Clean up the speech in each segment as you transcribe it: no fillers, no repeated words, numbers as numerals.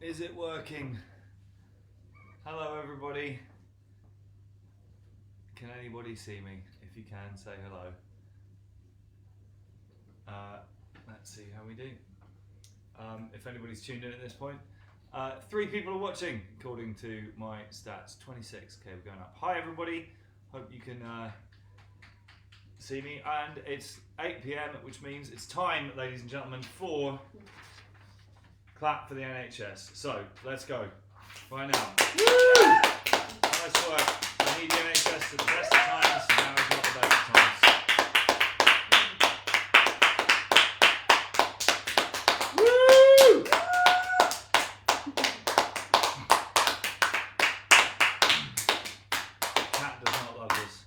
Is it working? Hello everybody. Can anybody see me? If you can, say hello. Let's see how we do. If anybody's tuned in at this point. 3 people are watching, according to my stats. 26, okay, we're going up. Hi everybody, hope you can see me. And it's 8 PM, which means it's time, ladies and gentlemen, for clap for the NHS. So, let's go. Right now. Woo! Nice work. I need the NHS at the best of times, and now is not the best of times. Woo! Cat does not love this.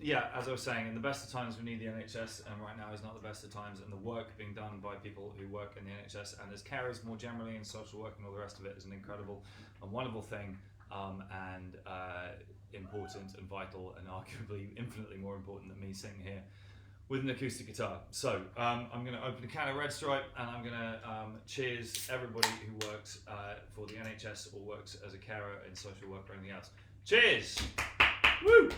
Yeah, as I was saying, in the best of times we need the NHS, and right now is not the best of times, and the work being done by people who work in the NHS and as carers more generally in social work and all the rest of it is an incredible and wonderful thing, and important and vital, and arguably infinitely more important than me sitting here with an acoustic guitar. So I'm going to open a can of Red Stripe, and I'm going to cheers everybody who works for the NHS or works as a carer in social work or anything else. Cheers! Woo!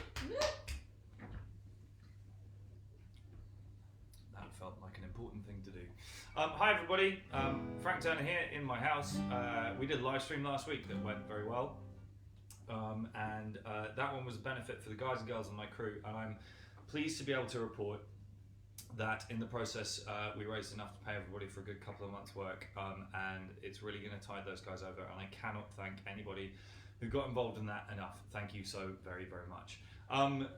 Felt like an important thing to do. Hi everybody, Frank Turner here in my house. We did a live stream last week that went very well, and that one was a benefit for the guys and girls on my crew, and I'm pleased to be able to report that in the process we raised enough to pay everybody for a good couple of months work, and it's really going to tide those guys over, and I cannot thank anybody who got involved in that enough. Thank you so very, very much.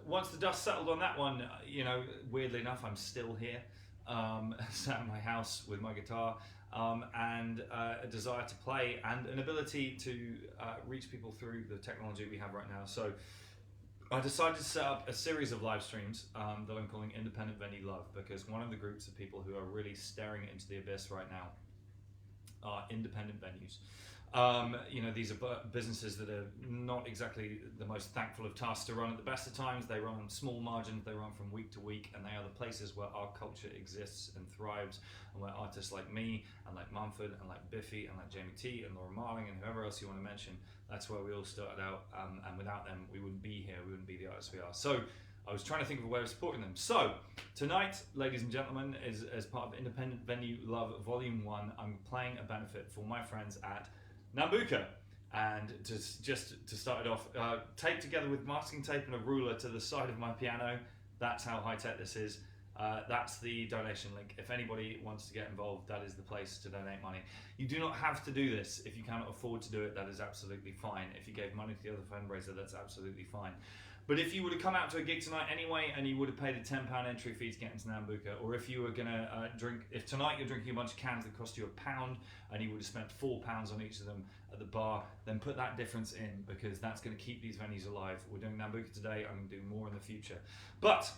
Once the dust settled on that one, you know, weirdly enough, I'm still here. Sat in my house with my guitar, and a desire to play and an ability to reach people through the technology we have right now. So I decided to set up a series of live streams that I'm calling Independent Venue Love, because one of the groups of people who are really staring into the abyss right now are independent venues. You know, these are businesses that are not exactly the most thankful of tasks to run at the best of times. They run on small margins, they run from week to week, and they are the places where our culture exists and thrives, and where artists like me, and like Mumford, and like Biffy, and like Jamie T, and Laura Marling, and whoever else you want to mention, that's where we all started out, and without them, we wouldn't be here, we wouldn't be the artists we are. So, I was trying to think of a way of supporting them. So, tonight, ladies and gentlemen, as part of Independent Venue Love Volume 1, I'm playing a benefit for my friends at Nambucca, and just to start it off, taped together with masking tape and a ruler to the side of my piano. That's how high tech this is. That's the donation link. If anybody wants to get involved, that is the place to donate money. You do not have to do this. If you cannot afford to do it, that is absolutely fine. If you gave money to the other fundraiser, that's absolutely fine. But if you would have come out to a gig tonight anyway, and you would have paid a £10 entry fee to get into Nambucca, or if you were going to drink, if tonight you're drinking a bunch of cans that cost you £1, and you would have spent £4 on each of them at the bar, then put that difference in, because that's going to keep these venues alive. We're doing Nambucca today, I'm going to do more in the future. But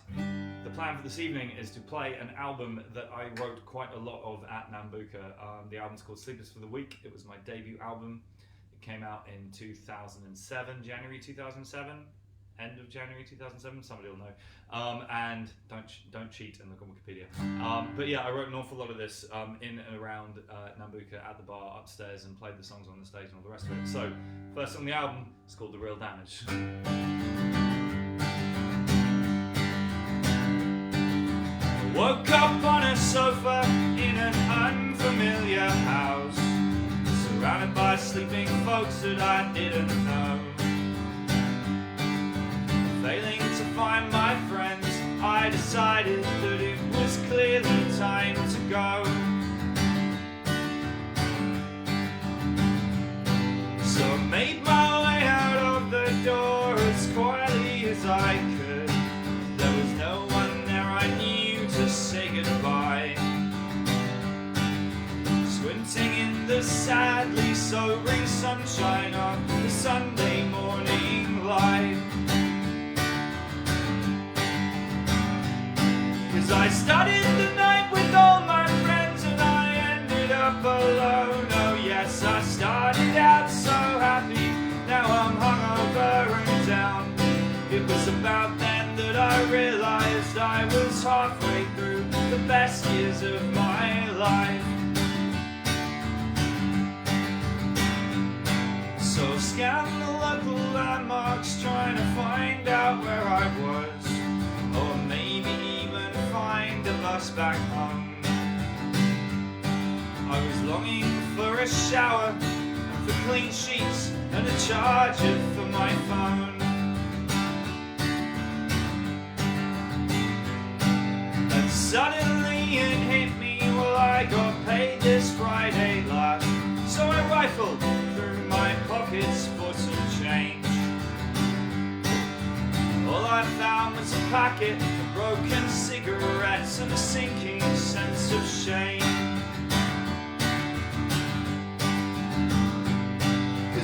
the plan for this evening is to play an album that I wrote quite a lot of at Nambucca. The album's called Sleepers for the Week. It was my debut album. It came out in 2007, January 2007. End of January 2007, somebody will know. And don't cheat and look on Wikipedia. But yeah, I wrote an awful lot of this in and around Nambucca at the bar upstairs, and played the songs on the stage and all the rest of it. So, first on the album is called The Real Damage. I woke up on a sofa in an unfamiliar house, surrounded by sleeping folks that I didn't know. Failing to find my friends, I decided that it was clearly time to go. So I made my way out of the door as quietly as I could. There was no one there I knew to say goodbye. Squinting in the sadly sobering sunshine of the Sunday morning light. I started the night with all my friends, and I ended up alone. Oh yes, I started out so happy, now I'm hungover and down. It was about then that I realized I was halfway through the best years of my life. scanned the local landmarks, trying to find out where I was, or maybe even find a bus back home. I was longing for a shower, for clean sheets and a charger for my phone. And suddenly it hit me, well, I got paid this Friday last. So I rifled through my pockets for some change. All I found was a packet of broken cigarettes and a sinking sense of shame.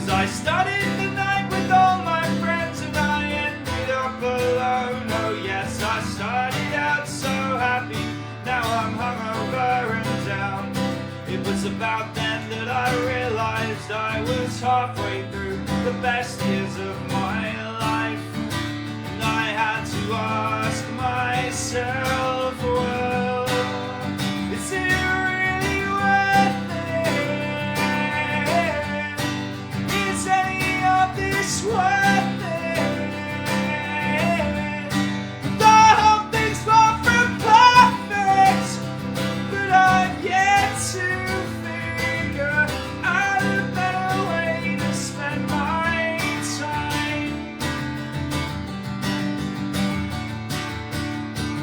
I started the night with all my friends and I ended up alone. Oh yes, I started out so happy, now I'm hungover and down. It was about then that I realized I was halfway through the best years of my life. And I had to ask myself, well, is it really worth it? Is any of this worth it? The whole thing's far from perfect, but I've yet to figure out a better way to spend my time.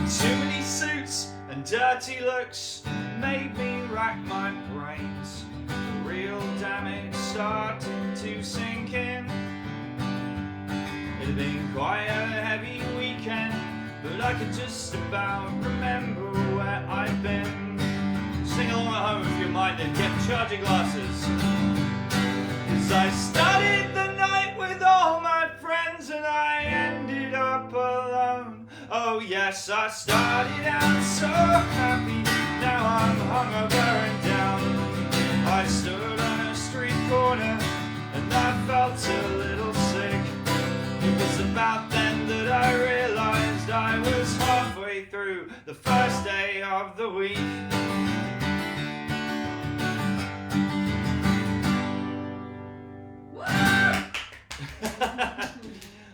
Too many suits and dirty looks made me rack my brains. The real damage started to sink in. It had been quite a heavy weekend, but I could just about remember where I'd been. Sing along at home if you're minded, get charging glasses. 'Cause I started the night with all my friends and I ended up alone. Oh yes, I started out so happy, now I'm hungover and down. I stood on a street corner and I felt a little sick. It was about then that I realized I was halfway through the first day of the week.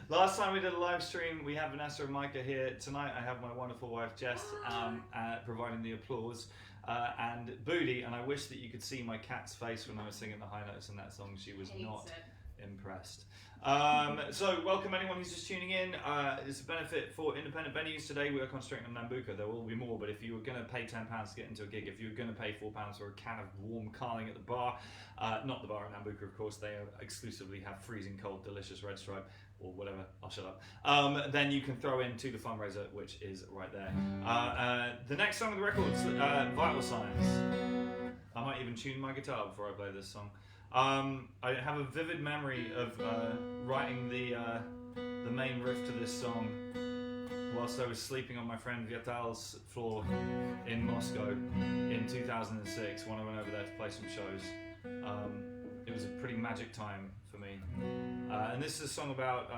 Last time we did a live stream, we have Vanessa and Micah here. Tonight I have my wonderful wife Jess providing the applause and Booty, and I wish that you could see my cat's face when I was singing the high notes in that song. She was not impressed. So welcome anyone who's just tuning in. It's a benefit for independent venues. Today we are concentrating on Nambucca. There will be more, but if you were going to pay £10 to get into a gig, if you were going to pay £4 for a can of warm carling at the bar, not the bar at Nambucca of course, they exclusively have freezing cold delicious Red Stripe or whatever, I'll shut up, then you can throw into the fundraiser, which is right there. The next song on the record is Vital Signs. I might even tune my guitar before I play this song. I have a vivid memory of writing the main riff to this song whilst I was sleeping on my friend Vital's floor in Moscow in 2006 when I went over there to play some shows. It was a pretty magic time for me. And this is a song about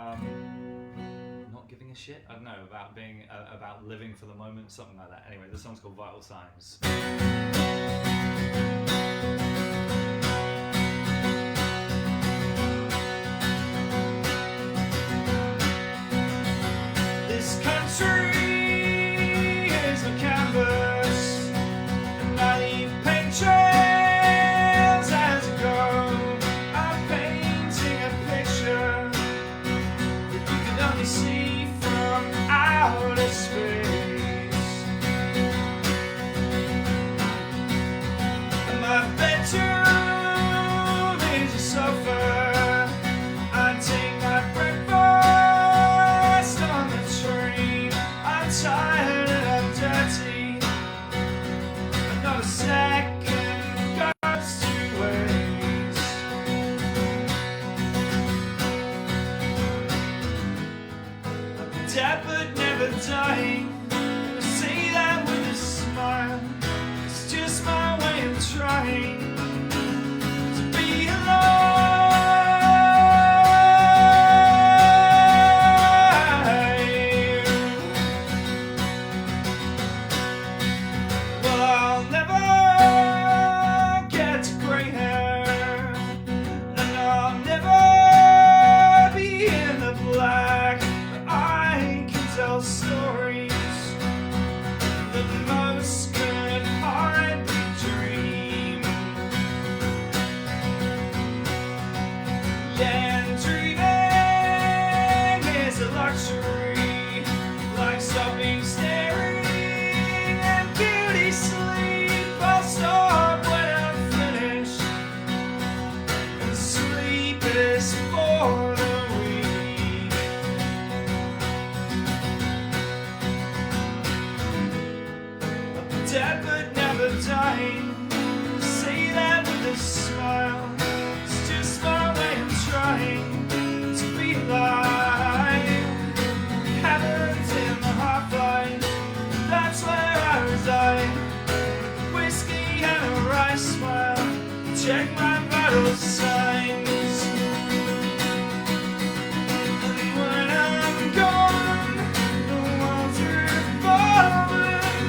not giving a shit? I don't know, about being, about living for the moment, something like that. Anyway, this song's called Vital Signs. This country is a canvas, and I leave paint trails as I go. I'm painting a picture that you can only see from outer space. And my bedroom is a sofa. I take my breakfast on the train. I'm tired and I'm dirty, but not a second goes to waste. I'm dead but never dying. I say that with a smile. It's just my way of trying to be alive. Well, I'll never get grey hair, and I'll never vital signs. And when I'm gone, the walls revolve,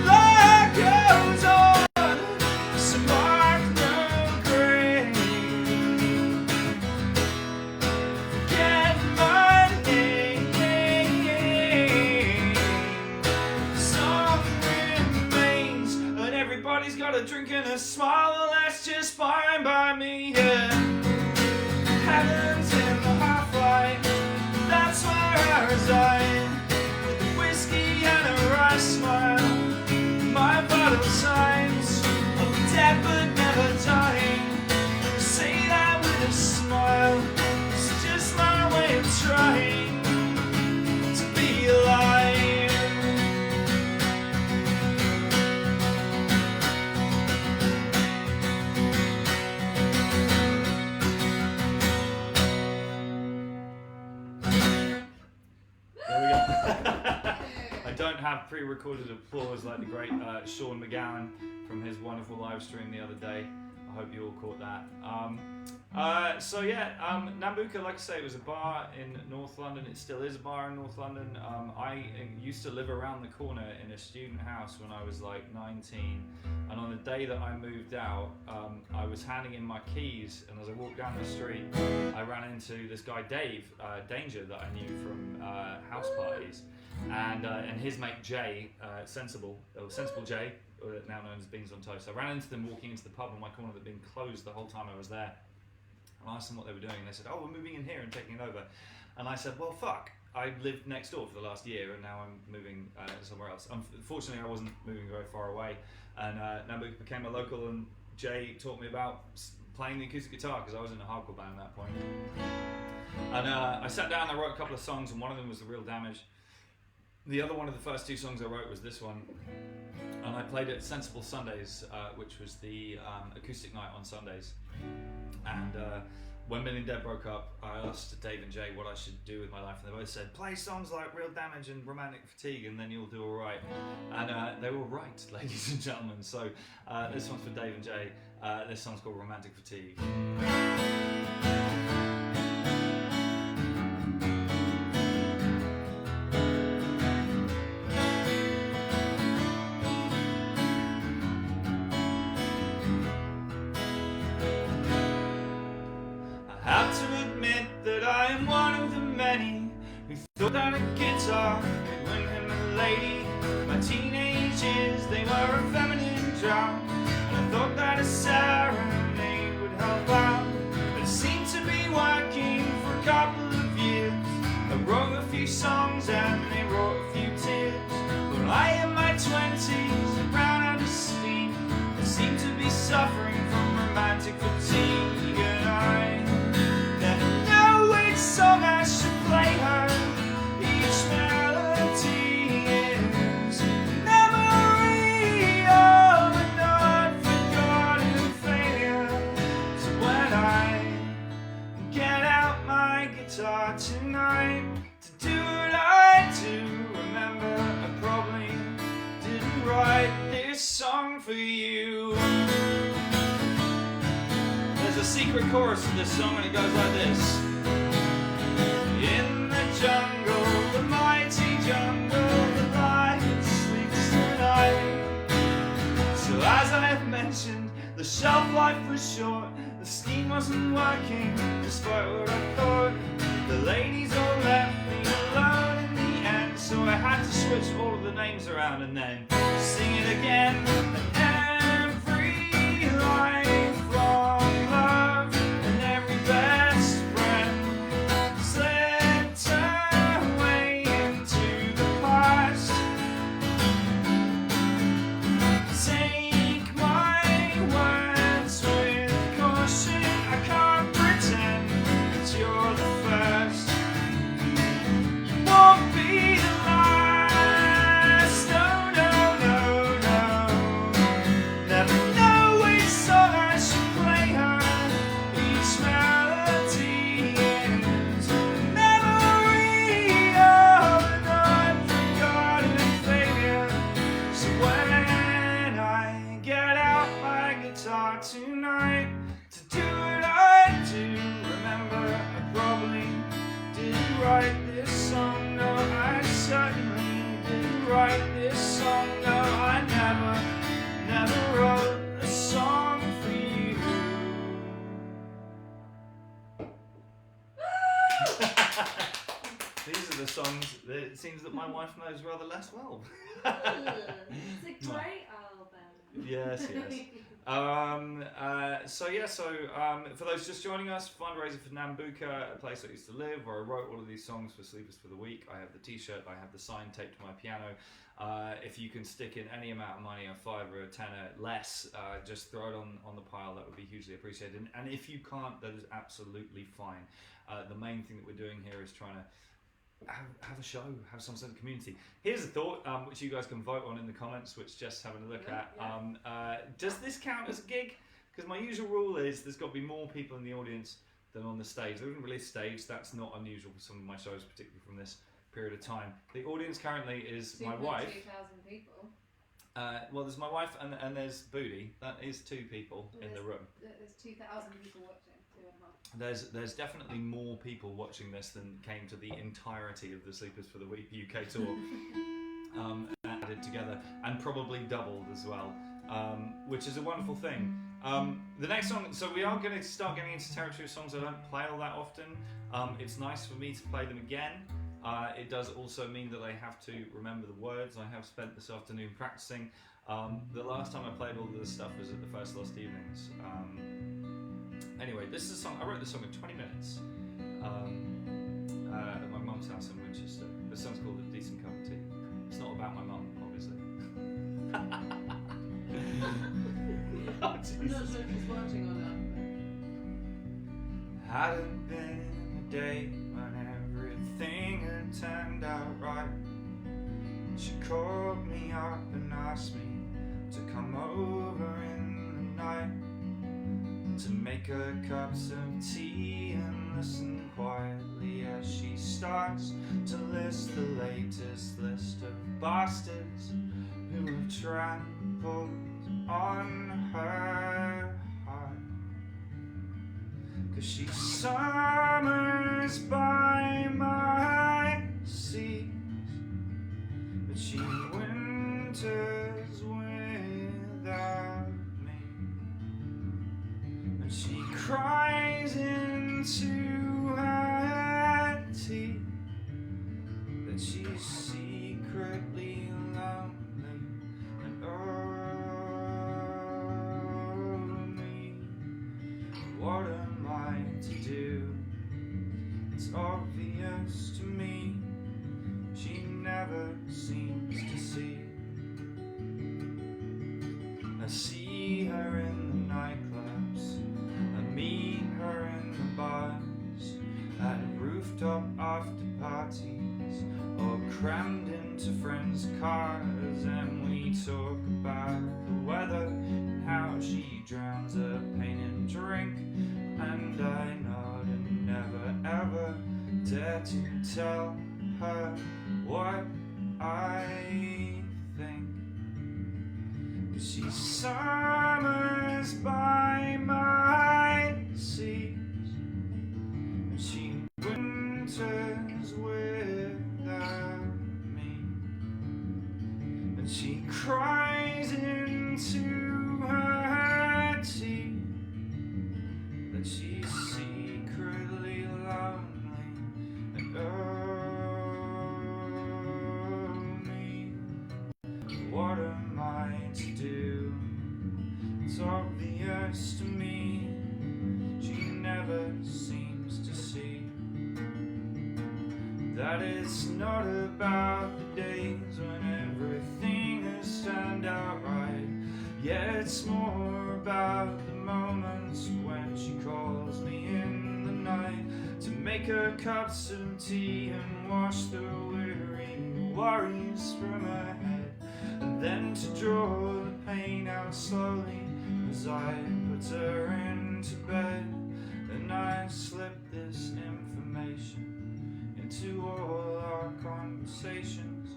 life goes on, so mark no grave. Forget my name, song remains, and everybody's got a drink and a smile, and that's just fine by me, yeah. Heaven's in the half-light, that's where I reside, with a whiskey and a wry smile, my vital signs of dead but never dying. Say that with a smile, it's just my way of trying to be alive. There we go. I don't have pre-recorded applause like the great Sean McGowan from his wonderful live stream the other day. I hope you all caught that. Nambucca, like I say, it was a bar in North London. It still is a bar in North London. I used to live around the corner in a student house when I was like 19. And on the day that I moved out, I was handing in my keys, and as I walked down the street, I ran into this guy Dave Danger that I knew from house parties, and his mate Jay, Sensible Jay, now known as Beans on Toast. I ran into them walking into the pub on my corner that had been closed the whole time I was there. I asked them what they were doing, and they said, "Oh, we're moving in here and taking it over." And I said, "Well, fuck. I lived next door for the last year, and now I'm moving somewhere else." Unfortunately, I wasn't moving very far away, and Nambucca became a local, and Jay taught me about playing the acoustic guitar, because I was in a hardcore band at that point. And I sat down and I wrote a couple of songs, and one of them was The Real Damage. The other one of the first two songs I wrote was this one, and I played it at Sensible Sundays, which was the acoustic night on Sundays. And when Millie and Deb broke up, I asked Dave and Jay what I should do with my life, and they both said, "Play songs like Real Damage and Romantic Fatigue, and then you'll do all right." And they were right, ladies and gentlemen. So this one's for Dave and Jay. This song's called Romantic Fatigue. I am one of the many who thought that a guitar could win him a lady. My teenage years, they were a feminine drum, and I thought that a serenade would help out. But it seemed to be working for a couple of years. I wrote a few songs and they wrote a few tears. But I in my 20s, and ran out of steam, I seemed to be suffering from romantic fatigue, and I song I should play her. Each melody is a memory of an unforgotten failure. So when I get out my guitar tonight to do what I do, remember I probably didn't write this song for you. There's a secret chorus to this song, and it goes like this. In the jungle, the mighty jungle, the lion sleeps tonight. So as I have mentioned, the shelf life was short, the scheme wasn't working, despite what I thought. The ladies all left me alone in the end, so I had to switch all of the names around and then sing it again. And every lifelong love and every best friend be the last. No, no, no, no. the songs that it seems that my wife knows rather less well. It's a great album. Yes. For those just joining us, fundraiser for Nambuka, a place I used to live, where I wrote all of these songs for Sleepers for the Week. I have the t-shirt, I have the sign taped to my piano. If you can stick in any amount of money, a $5 or a $10 less, just throw it on the pile. That would be hugely appreciated. And if you can't, that is absolutely fine. The main thing that we're doing here is trying to have a show, have some sort of community. Here's a thought, which you guys can vote on in the comments, which Jess having a look at. Does this count as a gig? Because my usual rule is there's got to be more people in the audience than on the stage. They wouldn't release stage. That's not unusual for some of my shows, particularly from this period of time. The audience currently is my wife. 2,000 people. Well, there's my wife and there's Booty. That is 2 people in the room. There's 2,000 people watching. 2.5. There's definitely more people watching this than came to the entirety of the Sleepers for the Week UK tour added together, and probably doubled as well, which is a wonderful thing. The next song, so we are going to start getting into territory of songs I don't play all that often. It's nice for me to play them again. It does also mean that I have to remember the words. I have spent this afternoon practicing. The last time I played all of this stuff was at the First Lost Evenings. Anyway, this is a song, I wrote this song in 20 minutes at my mum's house in Winchester. This song's called A Decent Cup of Tea. It's not about my mum, obviously. Oh, I'm not sure if she's watching or not. Hadn't been a day when everything had turned out right. She called me up and asked me to come over in the night, to make her cups of tea and listen quietly as she starts to list the latest list of bastards who have trampled on her heart. 'Cause she summers by my seas, but she winters without me. And she cries into her tea that she's secretly lonely. And oh me, what am I to do? It's obvious to me, she never seems to see. I see her in the nightclubs, I meet her in the bars, at rooftop after parties, or crammed into friends' cars, and we talk about the weather and how she drowns her pain in drink. And I nod and never ever dare to tell her what I think. She summers by my seas, and she winters without me. And she cries into her tea that she's secretly lonely. And oh me, what am I to do? It's obvious to me, she never seems to see that it's not about the days when everything has turned out right. Yeah, it's more about the moments when she calls me in the night to make her cups of tea and wash the weary worries from her head, and then to draw the pain out slowly as I put her into bed. Then I slip this information into all our conversations.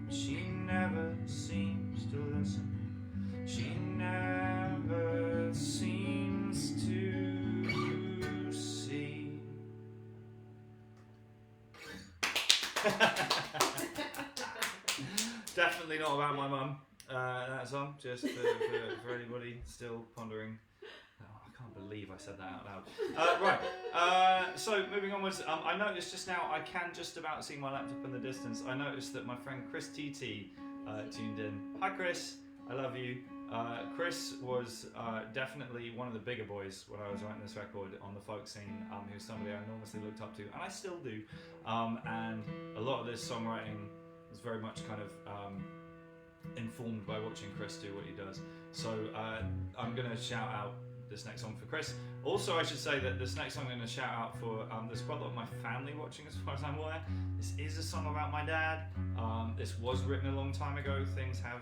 She never seems to listen, she never seems to see. Definitely not about my mum, that song, just for anybody still pondering. Oh, I can't believe I said that out loud. Right, so moving onwards, I noticed just now I can just about see my laptop in the distance. I noticed that my friend Chris TT tuned in. Hi Chris, I love you. Chris was definitely one of the bigger boys when I was writing this record on the folk scene. He was somebody I enormously looked up to, and I still do. And a lot of this songwriting is very much kind of informed by watching Chris do what he does. So I'm going to shout out this next song for Chris. Also, I should say that this next song I'm going to shout out for, there's quite a lot of my family watching as far as I'm aware. This is a song about my dad. This was written a long time ago. Things have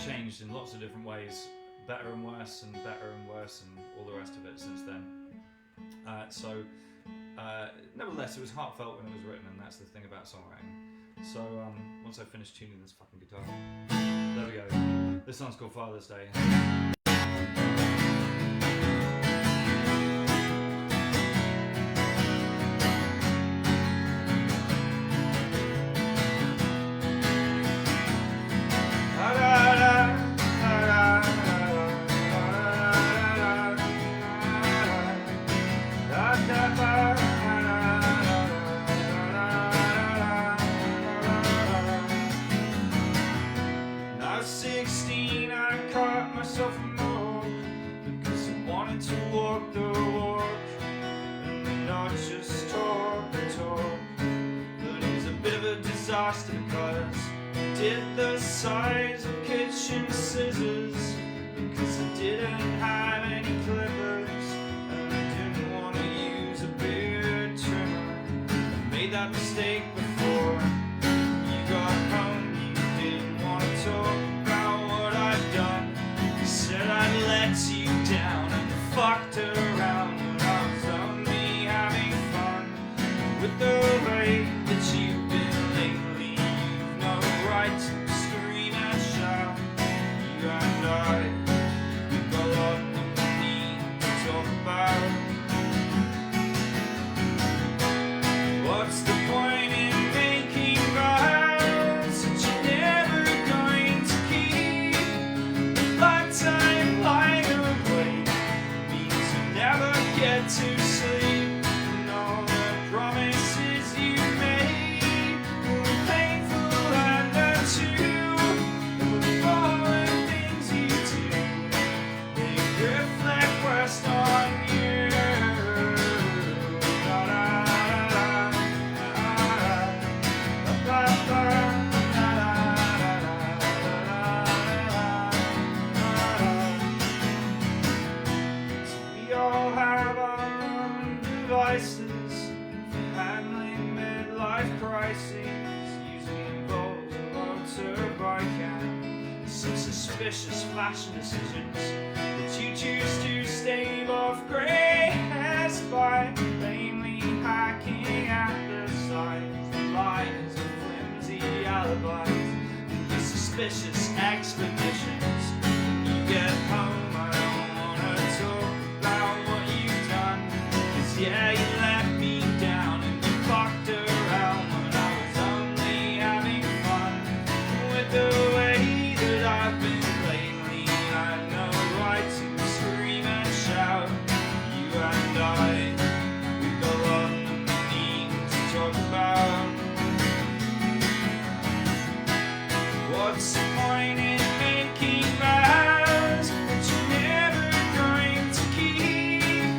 changed in lots of different ways, better and worse and all the rest of it since then. Nevertheless, it was heartfelt when it was written, and that's the thing about songwriting. So once I finish tuning this fucking guitar, there we go. This song's called Father's Day. Because did the size of kitchen scissors, because I didn't have any clippers, and I didn't want to use a beard trimmer. I made that mistake before you got home. You didn't want to talk about what I'd done. You said I'd let you down and fucked around when I was only having fun with the way that you've been lately. You've no right to scream and shout. You and I, we've got a lot that we need to talk about. What's the point in making vows that you're never going to keep? The lifetime lying awake means you never get to sleep. And all the promises you made were painful and untrue. And the following things you do, they reflect worst on you. We all have our own devices for handling midlife crises. Usually involves a motorbike and some suspicious fashion decisions that you choose to stave off grey hairs by lamely hacking at the sides, the lies of flimsy alibis, and the suspicious expeditions. When you get home, I don't wanna talk about what you've done, 'cause yeah, you let me down and you fucked around when I was only having fun with the way that I've been lately. I had no right to scream and shout. You and I, we've got a lot that we need to talk about. What's the point in making vows that you're never going to keep?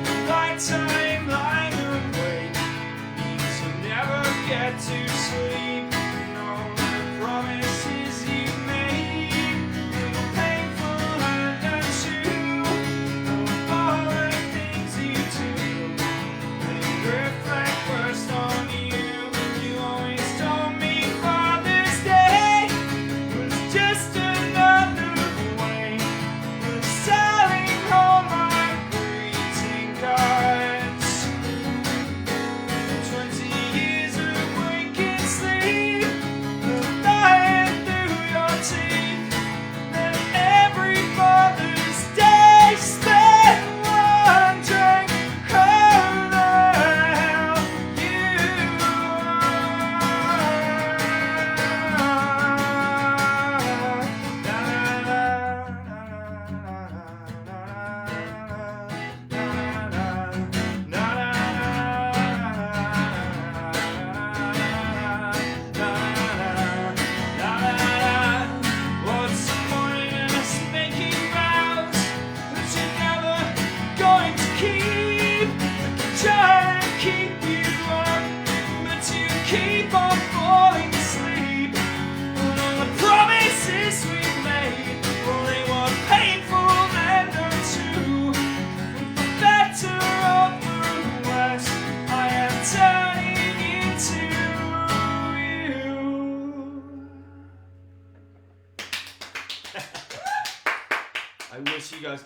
The lifetime lying awake means you'll never get to sleep. And all the promises you made were painful and untrue. And the following things you do, they reflect worst on you. You always told me Father's Day was just another way of selling all my greeting cards.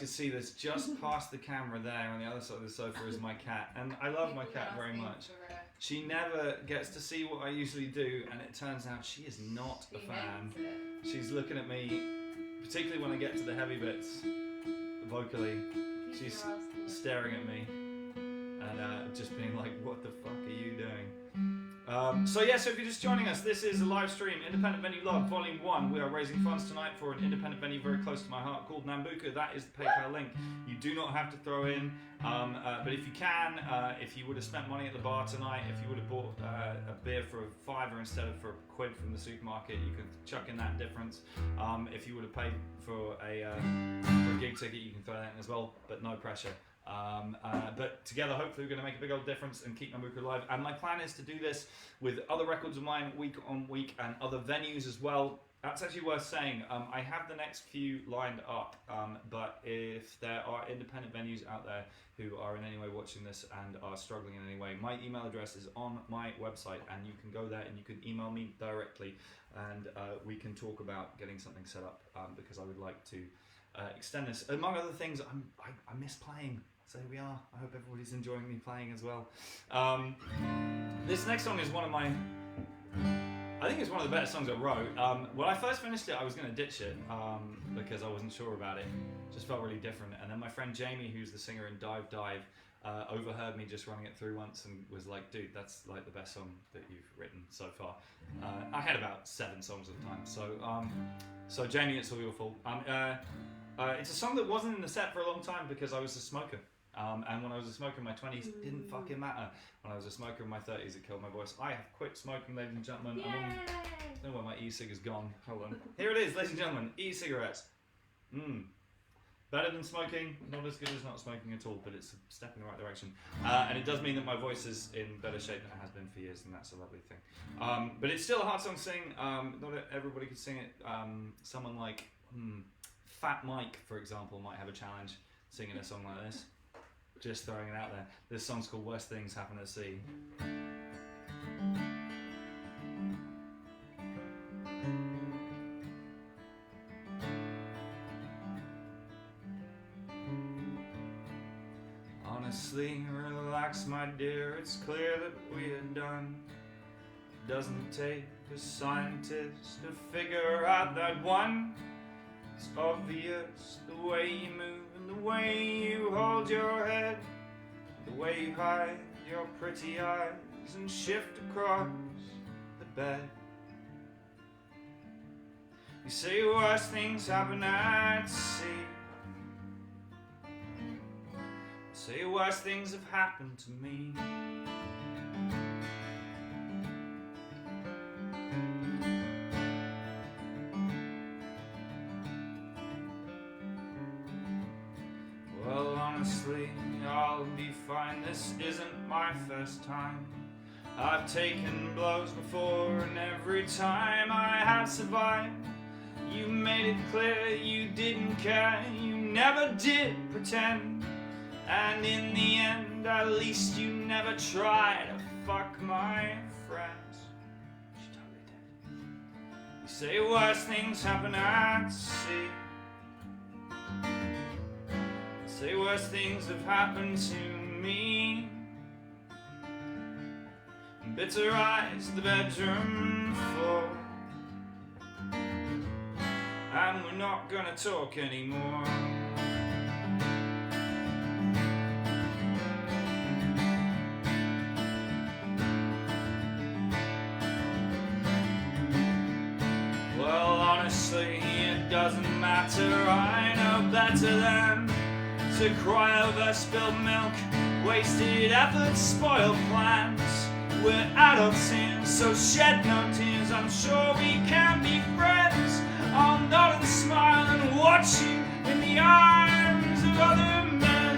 could see this just past the camera there on the other side of the sofa is my cat, and I love my cat very much. She never gets to see what I usually do, and it turns out she is not a fan. She's looking at me, particularly when I get to the heavy bits, vocally. She's staring at me and just being like, what the fuck are you doing? So if you're just joining us, this is a live stream, Independent Venue Love, Volume 1. We are raising funds tonight for an independent venue very close to my heart called Nambuka. That is the PayPal link. You do not have to throw in, but if you can, if you would have spent money at the bar tonight, if you would have bought a beer for a £5 instead of for a £1 from the supermarket, you can chuck in that difference. If you would have paid for a gig ticket, you can throw that in as well, but no pressure. But together, hopefully, we're going to make a big old difference and keep Nambuka alive. And my plan is to do this with other records of mine week on week and other venues as well. That's actually worth saying. I have the next few lined up, but if there are independent venues out there who are in any way watching this and are struggling in any way, my email address is on my website, and you can go there and you can email me directly, and we can talk about getting something set up, because I would like to extend this. Among other things, I miss playing. So here we are. I hope everybody's enjoying me playing as well. This next song is I think it's one of the better songs I wrote. When I first finished it, I was going to ditch it because I wasn't sure about it. It just felt really different. And then my friend Jamie, who's the singer in Dive Dive, overheard me just running it through once and was like, dude, that's like the best song that you've written so far. I had about 7 songs at the time. So Jamie, it's all your fault. It's a song that wasn't in the set for a long time because I was a smoker. And when I was a smoker in my 20s, it didn't fucking matter. When I was a smoker in my 30s, it killed my voice. I have quit smoking, ladies and gentlemen. I don't know where my e-cig has gone. Hold on. Here it is, ladies and gentlemen. E-cigarettes. Better than smoking, not as good as not smoking at all, but it's a step in the right direction. And it does mean that my voice is in better shape than it has been for years, and that's a lovely thing. But it's still a hard song to sing. Not everybody can sing it. Someone like Fat Mike, for example, might have a challenge singing a song like this. Just throwing it out there. This song's called Worst Things Happen at Sea. Honestly, relax, my dear. It's clear that we are done. It doesn't take a scientist to figure out that one. It's obvious the way you move and the way you hold your head, the way you hide your pretty eyes and shift across the bed. You say worse things happen at sea. You say worse things have happened to me. Honestly, I'll be fine. This isn't my first time. I've taken blows before, and every time I have survived. You made it clear you didn't care, you never did pretend. And in the end, at least you never tried to fuck my friends. She totally did. You say worse things happen at sea. Say worse things have happened to me. Bitter eyes, the bedroom floor. And we're not gonna talk anymore. Well, honestly, it doesn't matter. I know better than to cry over spilled milk, wasted efforts, spoiled plans. We're adults here, so shed no tears. I'm sure we can be friends. I'll nod and smile and watch you in the arms of other men.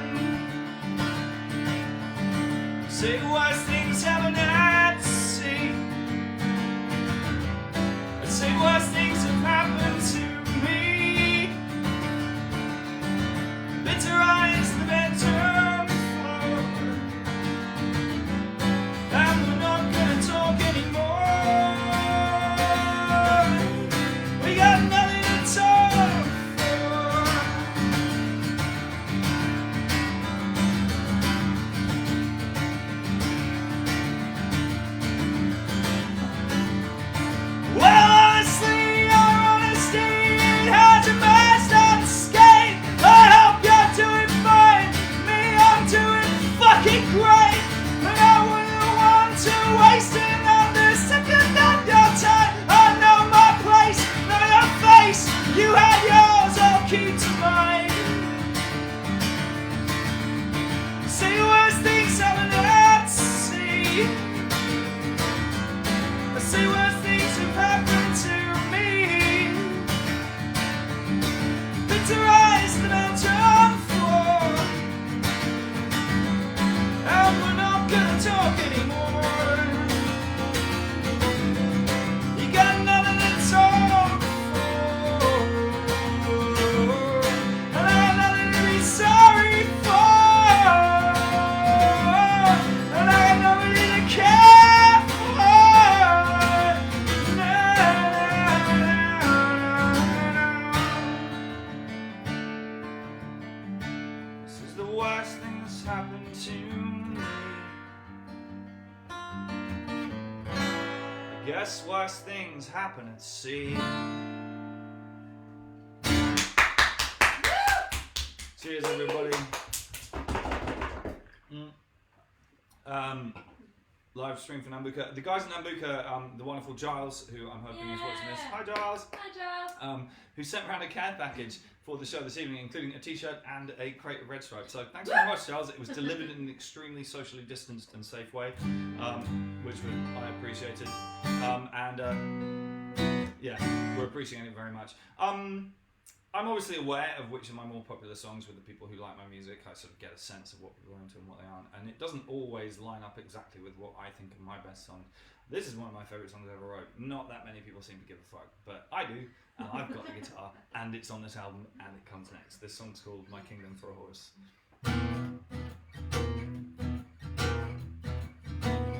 Say worse things happen at sea. Say worse things have happened to me. Bitter eyes, the bedroom floor. And we're not gonna talk anymore. We got nothing to talk for. great, but I wouldn't want to waste another second of your time. I know my place, know your face. You had yours, I'll keep to mine. Say worse things haven't at sea. I say worse things have happened to me. Bitterize the mountain floor, and we're not gonna talk anymore. You got nothing to talk for, and I got nothing to be sorry for, and I got nobody to care for. This is the worst thing that's happened to me. I guess worse things happen at sea. Cheers, everybody. Live stream for Nambuka. The guys at Nambuka, the wonderful Giles, who I'm hoping is watching this. Hi, Giles. Hi, Giles. Who sent around a care package for the show this evening, including a t-shirt and a crate of Red Stripe. So thanks very much, Giles. It was delivered in an extremely socially distanced and safe way, which I appreciated. Yeah, we're appreciating it very much. I'm obviously aware of which of my more popular songs with the people who like my music. I sort of get a sense of what people are into and what they aren't, and it doesn't always line up exactly with what I think are my best songs. This is one of my favourite songs I ever wrote. Not that many people seem to give a fuck, but I do, and I've got the guitar, and it's on this album, and it comes next. This song's called My Kingdom for a Horse.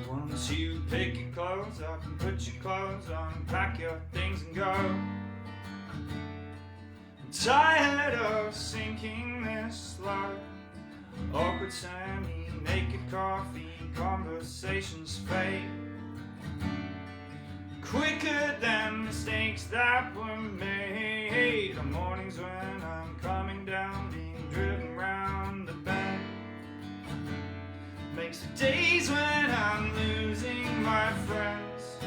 Once you pick your clothes up and put your clothes on, pack your things and go. I'm tired of sinking this life. Awkward Sammy, naked coffee, conversations fade quicker than mistakes that were made. On mornings when I'm coming down, being driven round the bend, makes the days when I'm losing my friends.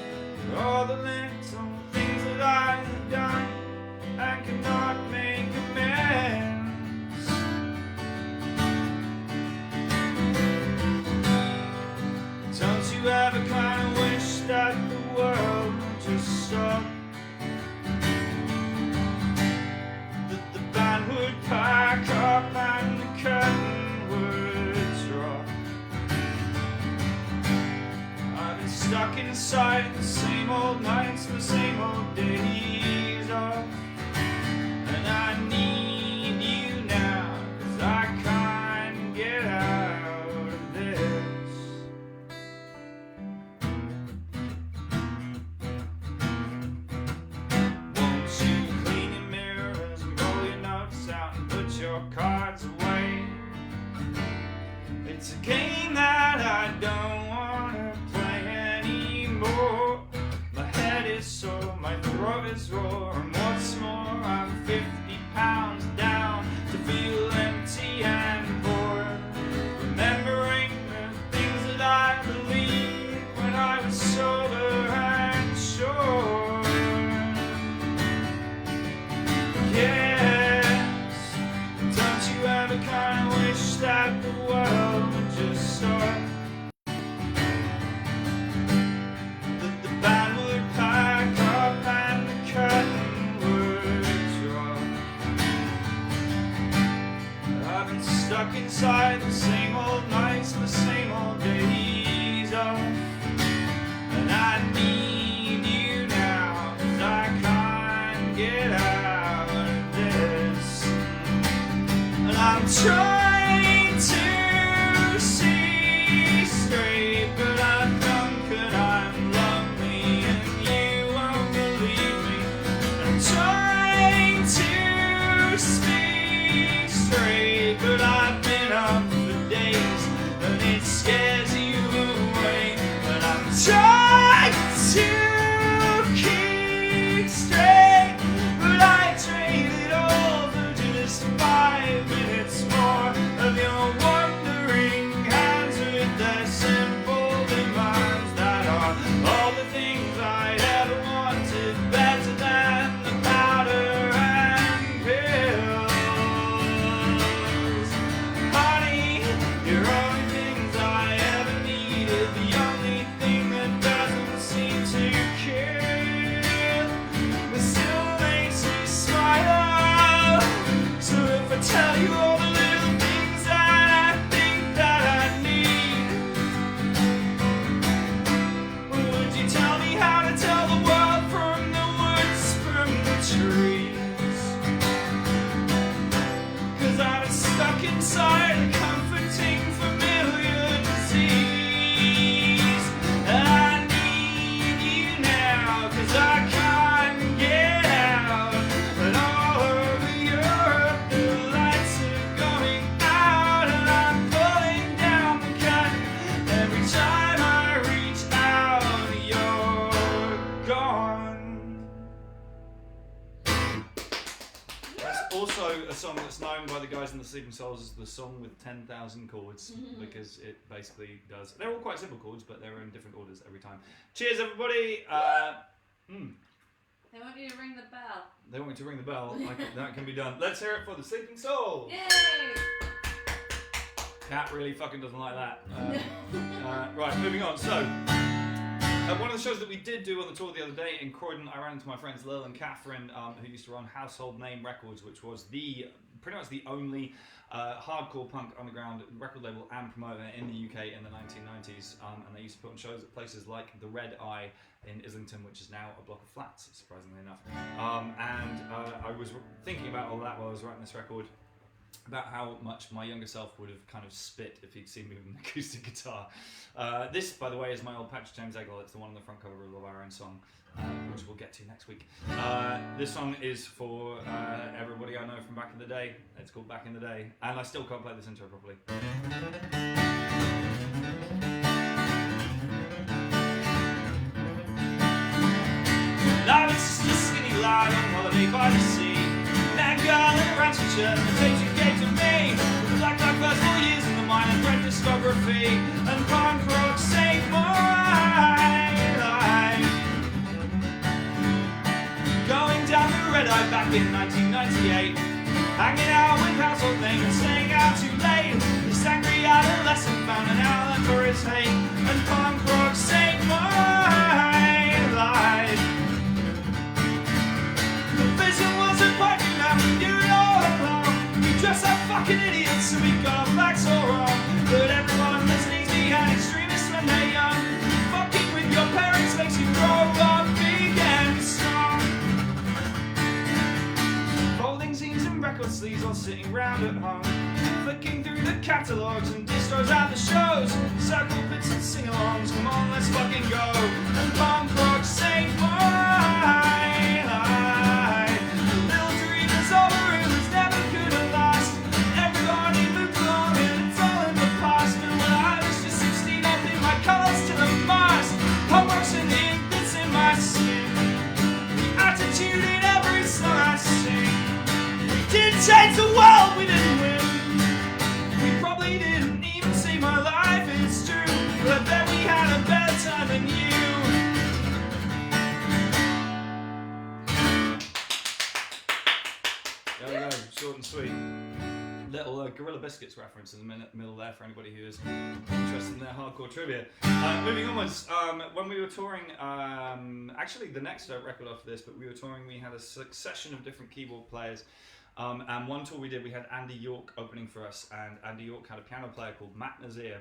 All the little things that I have done and cannot make amends. Don't you ever kind of wish that the world would just stop? That the band would pack up and the curtain would drop. I've been stuck inside the same old nights, the same old days off. And I need you now, 'cause I can't get out of this. Won't you clean your mirrors and roll your notes out and put your cards away? It's a game that I don't want to play anymore. My head is sore, my throat is raw, and what's more, I'm 50 pounds down to feel empty and bored. Remembering the things that I believed when I was sober and sure. Yes, don't you ever kind of wish that the world would just start? Stuck inside the same old nights and the same old days off. And I need you now, 'cause I can't get out of this. And I'm trying to see straight, but I'm drunk and I'm lonely and you won't believe me. I'm trying to speak straight, but I've been up for days and it scares you away. But I'm trying to keep straight, but I trade it all for just 5 minutes more. tell you all the little things that I think that I need? Would you tell me how to tell the world from the woods, from the trees? 'Cause I'm stuck inside a comforting familiar disease. I need you now, 'cause I can't get out. And all over Europe the lights are going out, and I'm pulling down the curtain. Every time I reach out, you're gone. That's also a song that's known by the guys in the Sleeping Souls as the song with 10,000 chords, because it basically does. They're all quite simple chords, but they're in different orders every time. Cheers, everybody! They want you to ring the bell. They want me to ring the bell. That can be done. Let's hear it for the Sleeping Souls! Yay! Cat really fucking doesn't like that. Right, moving on. So, one of the shows that we did do on the tour the other day in Croydon, I ran into my friends Lil and Catherine, who used to run Household Name Records, which was pretty much the only hardcore punk underground record label and promoter in the UK in the 1990s. And they used to put on shows at places like the Red Eye in Islington, which is now a block of flats, surprisingly enough. I was thinking about all that while I was writing this record, about how much my younger self would have kind of spit if he'd seen me with an acoustic guitar. This, by the way, is my old Patrick James Eggle. It's the one on the front cover of our own song, which we'll get to next week. This song is for everybody I know from back in the day. It's called Back in the Day, and I still can't play this intro properly. Life is just a skinny lad on holiday by the sea. That girl in a ransom shirt and the taste you gave to me. Like my first 4 years in the mine and read discography, and punk rock saved my life. Going down the Red Eye back in 1998, hanging out with Household Name and staying out too late. This angry adolescent found an outlet for his hate, and punk rock saved my life. The vision wasn't working out, we knew it all along. We dressed like fucking idiots and we got our backs all wrong. But everyone listening's behind extremists when they're young. Fucking with your parents makes you grow up big and strong. Folding zines and record sleeves while sitting round at home, flicking through the catalogues and distros at the shows. Circle bits and sing-alongs, come on, let's fucking go. And punk rock saved my life. Little dreamers over it was never gonna last. Everybody moved along and it's all in the past. And when I was just 16, I pinned my colours to the mast. Homeworks and infants in my skin, attitude in every song I sing. We didn't change the world, we didn't win. We probably didn't even see my life, it's true. But I bet we had a better time than you. There we go, short and sweet. Little Gorilla Biscuits reference in the middle there for anybody who is interested in their hardcore trivia. Moving onwards, when we were touring, actually the next record after this, but we were touring, we had a succession of different keyboard players. And one tour we did, we had Andy York opening for us, and Andy York had a piano player called Matt Nazir.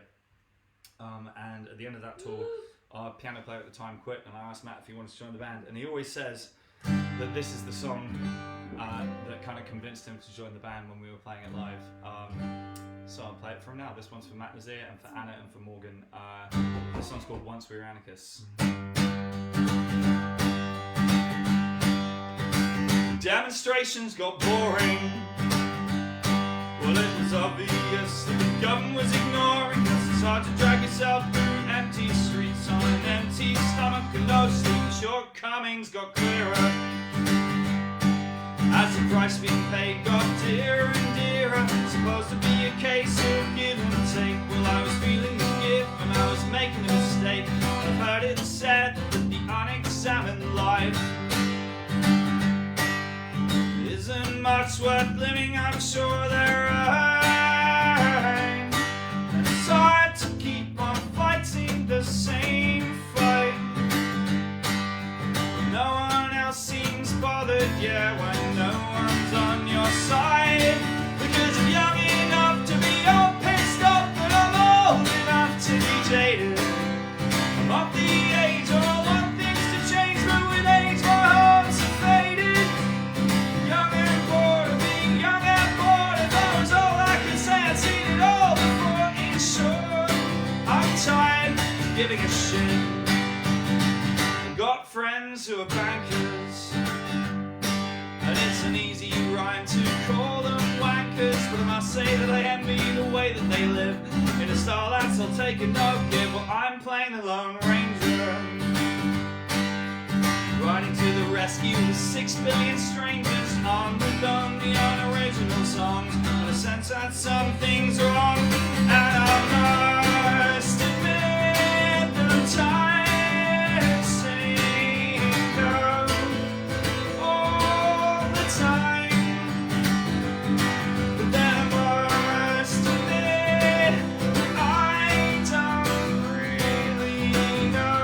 And at the end of that tour, our piano player at the time quit, and I asked Matt if he wanted to join the band, and he always says that this is the song that kind of convinced him to join the band when we were playing it live. So I'll play it from now. This one's for Matt Nazir and for Anna and for Morgan. This song's called Once We Were Anarchists. Demonstrations got boring. Well, it was obvious that the government was ignoring us. It's hard to drag yourself through empty streets on an empty stomach and no sleep. Shortcomings got clearer as the price being paid got dearer and dearer. Supposed to be a case of give and take. Well, I was feeling the gift and I was making a mistake. I've heard it said that the unexamined life isn't much worth living. I'm sure they're right. And it's hard to keep on fighting the same fight. No one else seems bothered, yeah, when no one's on your side. Because giving a shit. I've got friends who are bankers, and it's an easy rhyme to call them wankers, but I must say that I envy the way that they live, in a style that's all take and no give. Well, I'm playing the Lone Ranger, riding to the rescue of 6 billion strangers on the lonely unoriginal songs, and I sense that some things are wrong, and I must admit that I'm tired of saying no all the time, but then I must admit that I don't really know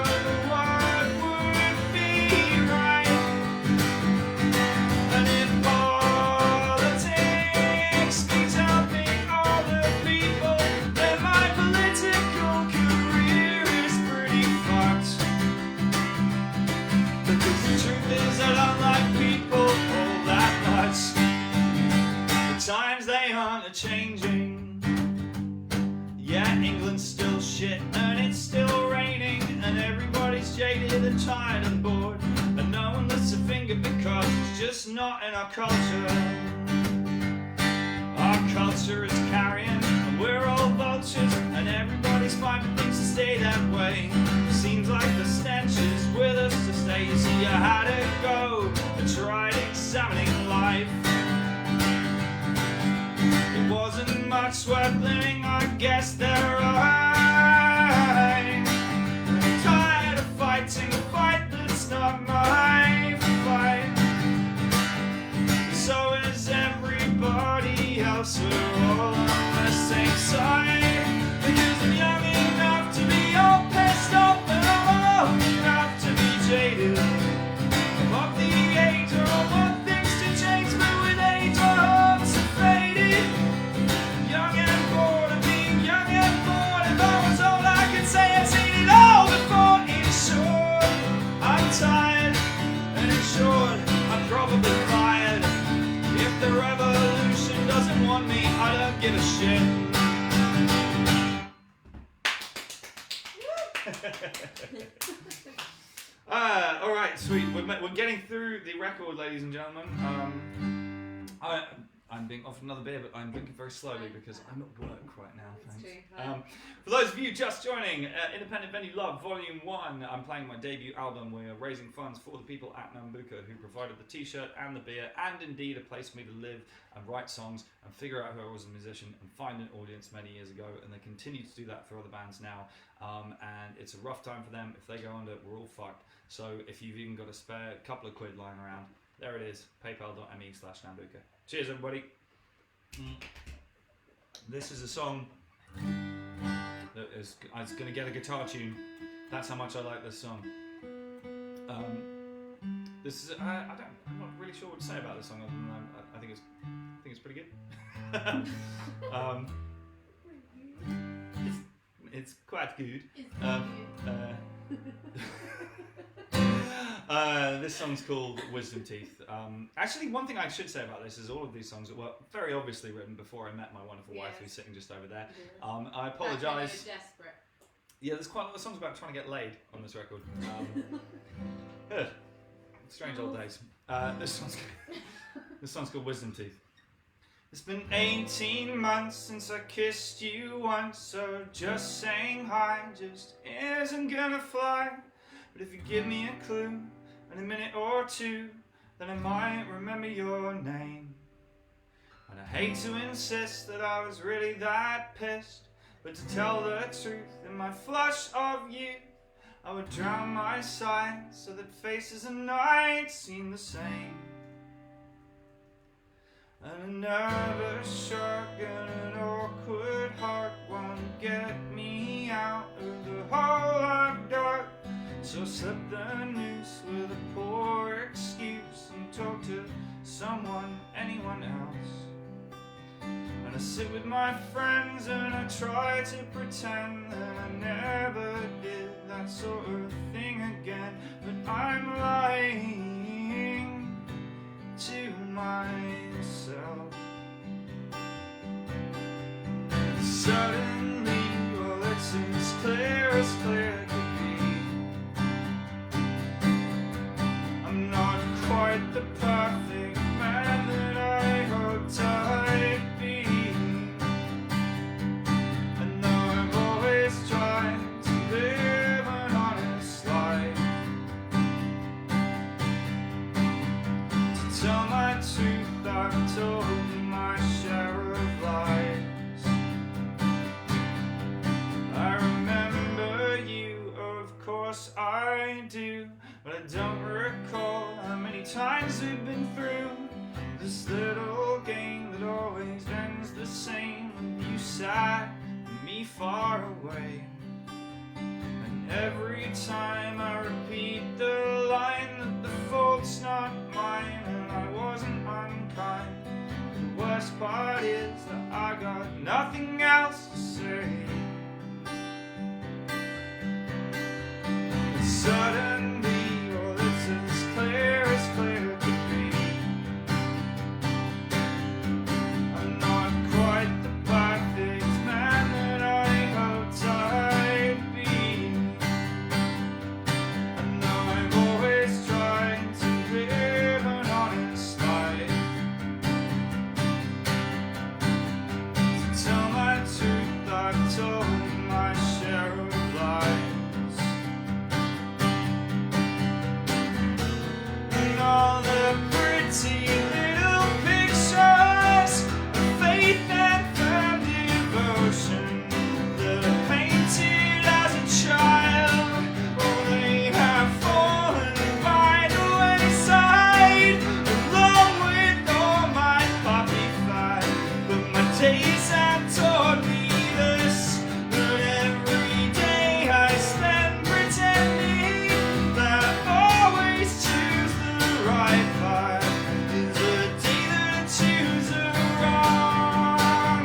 what would be right, and if politics means helping all the people, then my political career is pretty fucked. Because the truth is I don't like people all that much. The times they aren't a-changing. Yeah, England's still shit and it's still raining, and everybody's jaded and tired and bored, and no one lifts a finger because it's just not in our culture. Our culture is carrion and we're all vultures, and everybody's finding things to stay that way. Seems like the stench is with us to stay. You see, I had to go and tried examining life. It wasn't much worth living, I guess they're right. I'm tired of fighting a fight that's not my fight. So is everybody else, we're all on the same side. Because I'm young enough to be all pissed off, and I'm old enough to be jaded. I'm of the age where I want things to change, but with age my hopes are faded. Young and bored of being young and bored. If I was old I could say I've seen it all before. In short, I'm tired, and in short, I'm probably fired. If the revolution doesn't want me, I don't give a shit. Alright, sweet. We're getting through the record, ladies and gentlemen. I'm being offered another beer, but I'm drinking very slowly because I'm at work right now. That's Thanks. true. For those of you just joining, Independent Venue Love Volume 1, I'm playing my debut album. We're raising funds for the people at Nambuka who provided the t-shirt and the beer, and indeed a place for me to live and write songs and figure out who I was as a musician and find an audience many years ago, and they continue to do that for other bands now. And it's a rough time for them. If they go under, we're all fucked. So if you've even got a spare couple of quid lying around, there it is, paypal.me/Nambuka. Cheers, everybody. This is a song that is going to get a guitar tune. That's how much I like this song. This is I'm not really sure what to say about this song, other than I think it's pretty good. It's quite good. This song's called Wisdom Teeth. Actually, one thing I should say about this is all of these songs were very obviously written before I met my wonderful wife, who's sitting just over there. I apologise. Desperate. Yeah, there's quite a lot of songs about trying to get laid on this record. Strange old days. This song's called Wisdom Teeth. It's been 18 months since I kissed you once, so just saying hi just isn't gonna fly. But if you give me a clue in a minute or two, then I might remember your name. And I hate to insist that I was really that pissed, but to tell the truth, in my flush of youth, I would drown my sighs so that faces and nights seem the same. And a nervous shotgun, an awkward heart won't get me out of the hole I've dug. So slip the noose with a poor excuse and talk to someone, anyone else. And I sit with my friends and I try to pretend that I never did that sort of thing again. But I'm lying to myself. Suddenly, well, it's as clear, times we've been through this little game that always ends the same. You sat with me far away, and every time I repeat the line that the fault's not mine and I wasn't unkind. The worst part is that I got nothing else to say. But suddenly, well, it's as clear could be. I'm not quite the perfect man that I hoped I'd be. I know I've always tried to live an honest life. To tell my truth, I've told my share of lies. And all the pretty little pictures of faith and firm devotion that I painted as a child, oh, they have fallen by the wayside, along with all my poppy fight. But my days have taught me this, that every day I spend pretending that I always choose the right path is a day that I choose the wrong.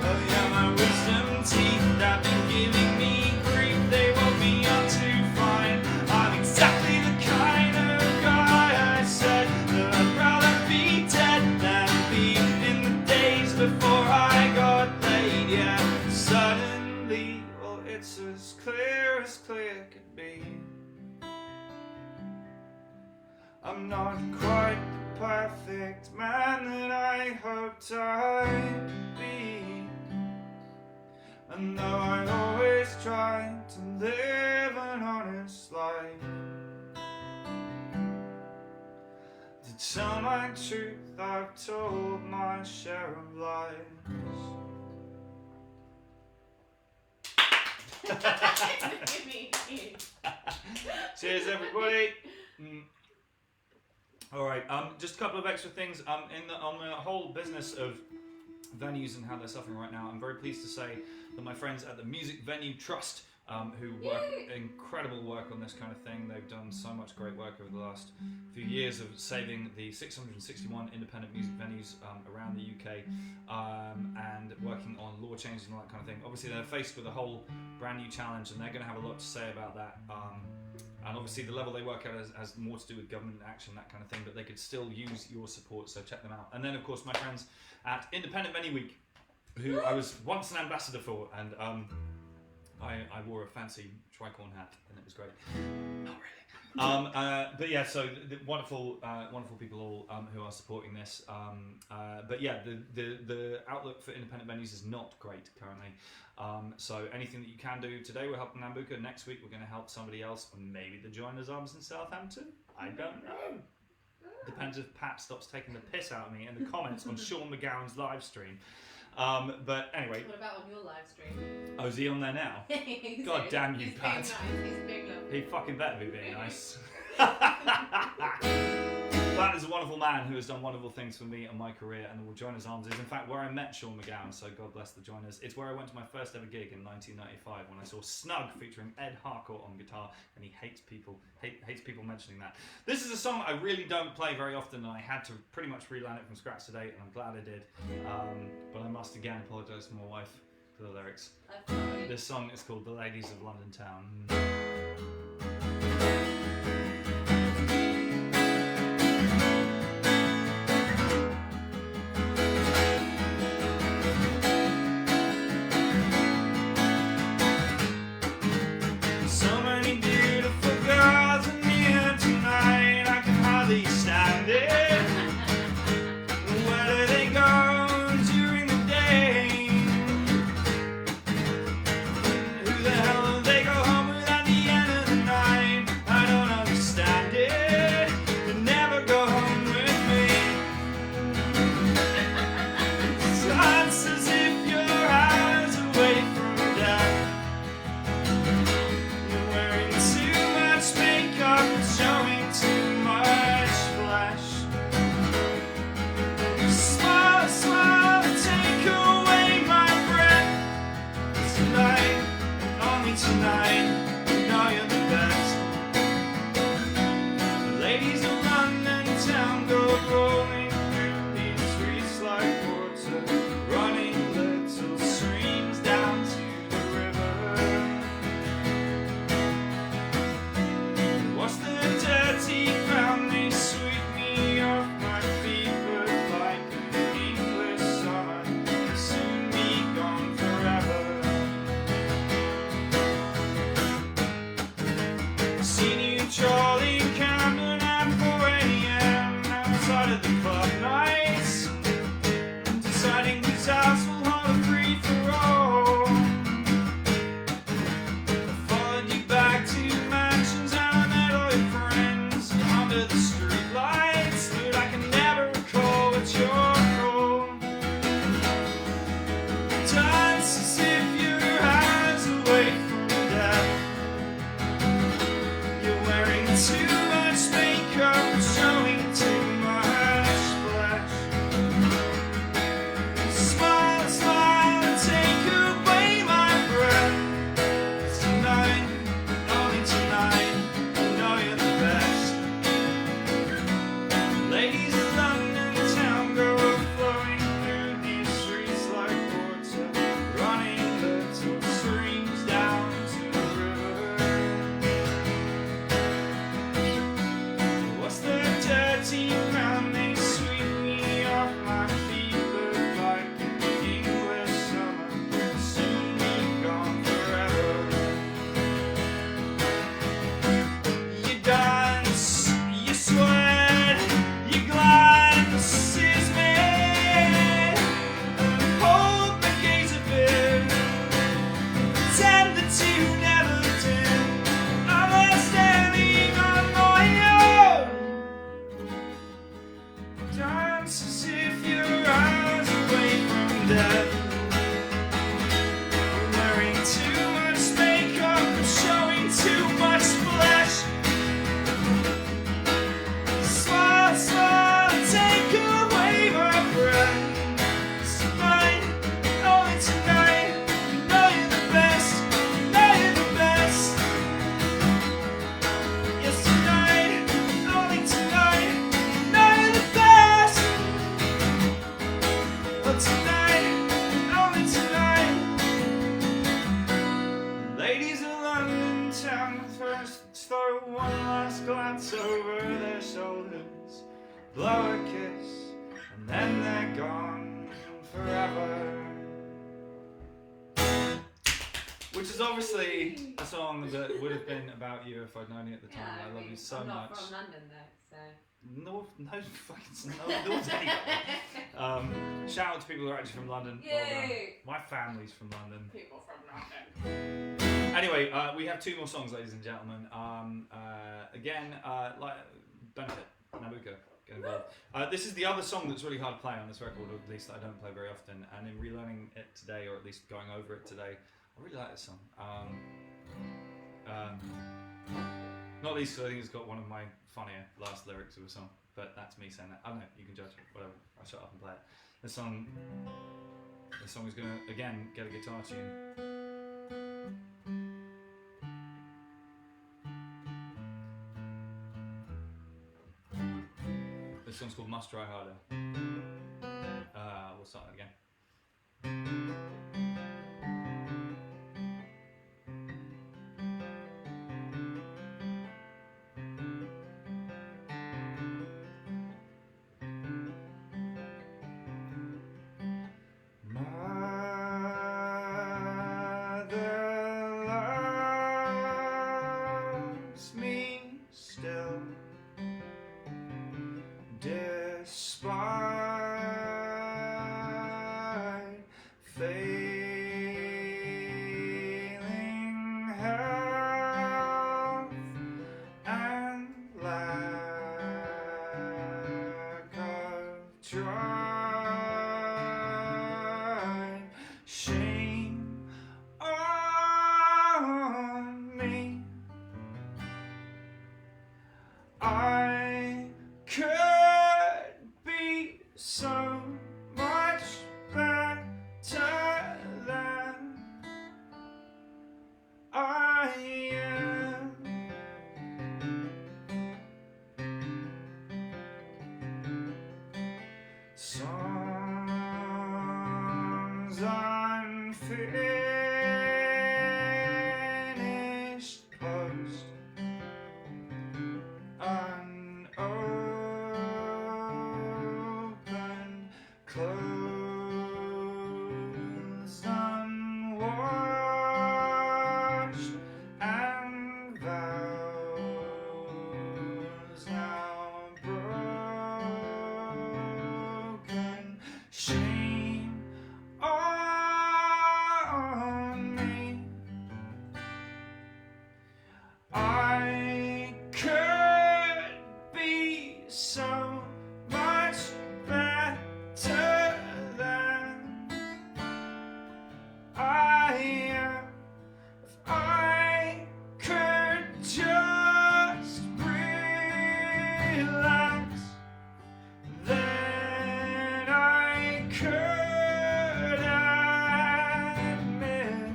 Oh yeah, my wisdom teeth have been giving me grief, they woke me up to find I'm exactly the kind of guy I said that I'd rather be dead than be in the days before I got laid. Yeah, suddenly, well, it's as clear could be. I'm not quite the perfect man that I hoped I'd be. I know I always tried to live an honest life. To tell my truth, I've told my share of lies. Cheers, everybody. All right. Just a couple of extra things. On the whole business of venues and how they're suffering right now, I'm very pleased to say that my friends at the Music Venue Trust, who work incredible work on this kind of thing, they've done so much great work over the last few years of saving the 661 independent music venues around the UK, and working on law changes and all that kind of thing. Obviously, they're faced with a whole brand new challenge, and they're going to have a lot to say about that. And obviously the level they work at has more to do with government action, that kind of thing, but they could still use your support, so check them out. And then, of course, my friends at Independent Venue Week, who I was once an ambassador for, and I wore a fancy tricorn hat, and it was great. Not really. But yeah, so the wonderful people all who are supporting this. But yeah, the outlook for independent venues is not great currently. So anything that you can do today, we're helping Nambuka. Next week, we're going to help somebody else, maybe the Joiners Arms in Southampton. I don't know. Depends if Pat stops taking the piss out of me in the comments on Sean McGowan's live stream. But anyway. What about on your live stream? Oh, is he on there now? God damn you, Pat. Nice. He's big love. He fucking better be being nice. Pat is a wonderful man who has done wonderful things for me and my career, and the Joiners Arms is in fact where I met Sean McGowan, so God bless the Joiners. It's where I went to my first ever gig in 1995 when I saw Snug featuring Ed Harcourt on guitar, and he hates people mentioning that. This is a song I really don't play very often, and I had to pretty much relearn it from scratch today, and I'm glad I did. But I must again apologise to my wife for the lyrics. This song is called The Ladies of London Town. Who the hell they go home without the one last glance over their shoulders, blow a kiss, and then they're gone forever. Which is obviously a song that would have been about you if I'd known you at the time. Yeah, I love you so I'm much. not from London though, so. No fucking no, shout out to people who are actually from London. Yay! Well done. My family's from London. People from London. Anyway, we have two more songs, ladies and gentlemen. Again, like benefit Nabucco, get involved. This is the other song that's really hard to play on this record, or at least I don't play very often. And in relearning it today, or at least going over it today, I really like this song. Not least because I think it's got one of my funnier last lyrics of a song, but that's me saying that. I don't know, you can judge it, whatever. I'll shut up and play it. This song is going to, again, get a guitar tune. This song's called Must Try Harder. We'll start it again. Despite failing health and lack of drive, shame on me. I could be so much better than I am. Songs unfinished, post unopened, closed, unwashed, and vows now broken. Shame on me. I could be so much better than I am if I could just relax. Then I could admit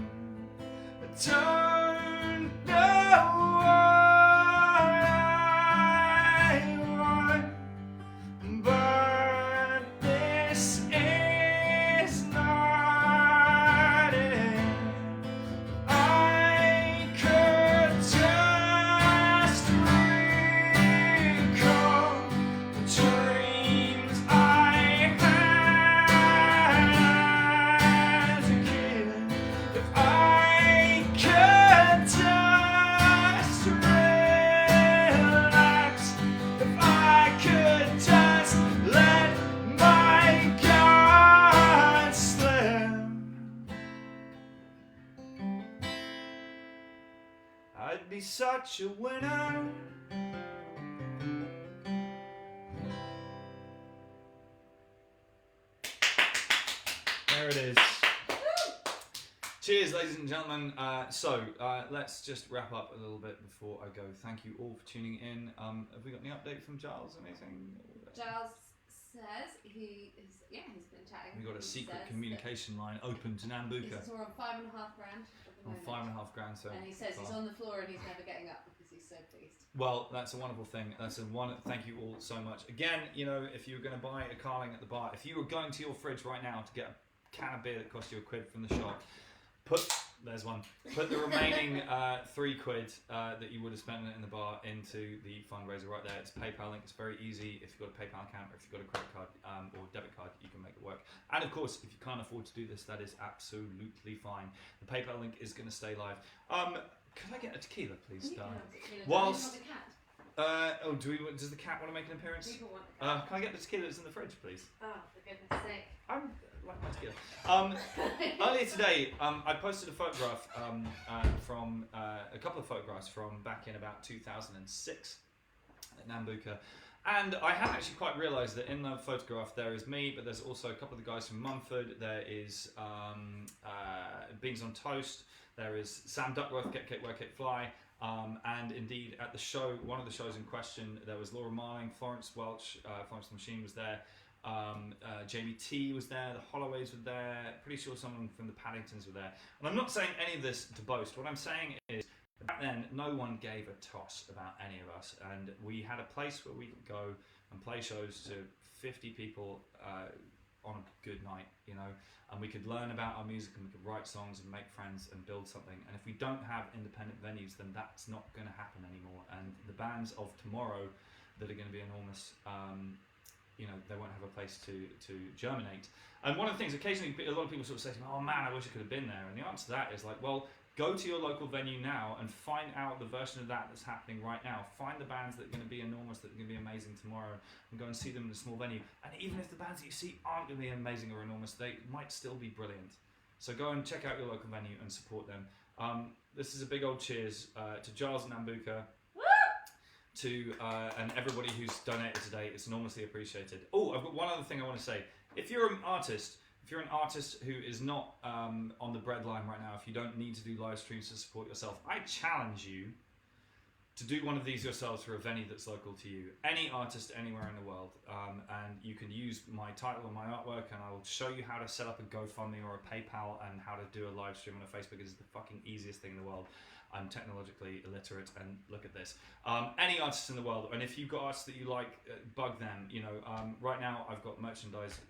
I don't know what I want, but this is not it. I could just recall the dreams I had as a kid. If I could just relax, if I could just let my guard slip, I'd be such a winner. There it is. Cheers, ladies and gentlemen. Let's just wrap up a little bit before I go. Thank you all for tuning in. Have we got any update from Giles? Anything? Giles says he's been chatting. We got a He secret says communication line open to that Nambuka. We're on $5.5 grand at the On moment. $5.5 grand, so. And he says he's on the floor and he's never getting up because he's so pleased. Well, that's a wonderful thing. Thank you all so much. Again, you know, if you're going to buy a Carling at the bar, if you were going to your fridge right now to get a can of beer that cost you £1 from the shop, put There's one. Put the remaining £3 that you would have spent in the bar into the fundraiser right there. It's a PayPal link. It's very easy. If you've got a PayPal account or if you've got a credit card or debit card, you can make it work. And of course, if you can't afford to do this, that is absolutely fine. The PayPal link is going to stay live. Could I get a tequila, please, darling? Whilst... does the cat want to make an appearance? People want Can I get the tequila that's in the fridge, please? Oh, for goodness sake. I like my tequila. Earlier today, I posted a photograph from a couple of photographs from back in about 2006 at Nambucca. And I hadn't actually quite realised that in the photograph there is me, but there's also a couple of the guys from Mumford. There is Beans on Toast. There is Sam Duckworth, Get Cake, Wear Cake, Fly. And indeed, at the show, one of the shows in question, there was Laura Marling, Florence Welch, Florence the Machine was there, Jamie T was there, the Holloways were there, pretty sure someone from the Paddingtons were there. And I'm not saying any of this to boast. What I'm saying is, back then, no one gave a toss about any of us, and we had a place where we could go and play shows to 50 people on a good night, you know, and we could learn about our music and we could write songs and make friends and build something. And if we don't have independent venues, then that's not going to happen anymore. And the bands of tomorrow that are going to be enormous, you know, they won't have a place to germinate. And one of the things, occasionally a lot of people sort of say to me, oh man, I wish I could have been there. And the answer to that is like, well, go to your local venue now and find out the version of that that's happening right now. Find the bands that are going to be enormous, that are going to be amazing tomorrow, and go and see them in a small venue. And even if the bands that you see aren't going to be amazing or enormous, they might still be brilliant. So go and check out your local venue and support them. This is a big old cheers to Giles and Nambucca, and everybody who's donated today. It's enormously appreciated. Oh, I've got one other thing I want to say. If you're an artist who is not on the breadline right now, if you don't need to do live streams to support yourself, I challenge you to do one of these yourselves for a venue that's local to you. Any artist anywhere in the world. And you can use my title and my artwork, and I will show you how to set up a GoFundMe or a PayPal and how to do a live stream on a Facebook. It's the fucking easiest thing in the world. I'm technologically illiterate, and look at this. Any artist in the world, and if you've got artists that you like, bug them. You know, right now I've got merchandise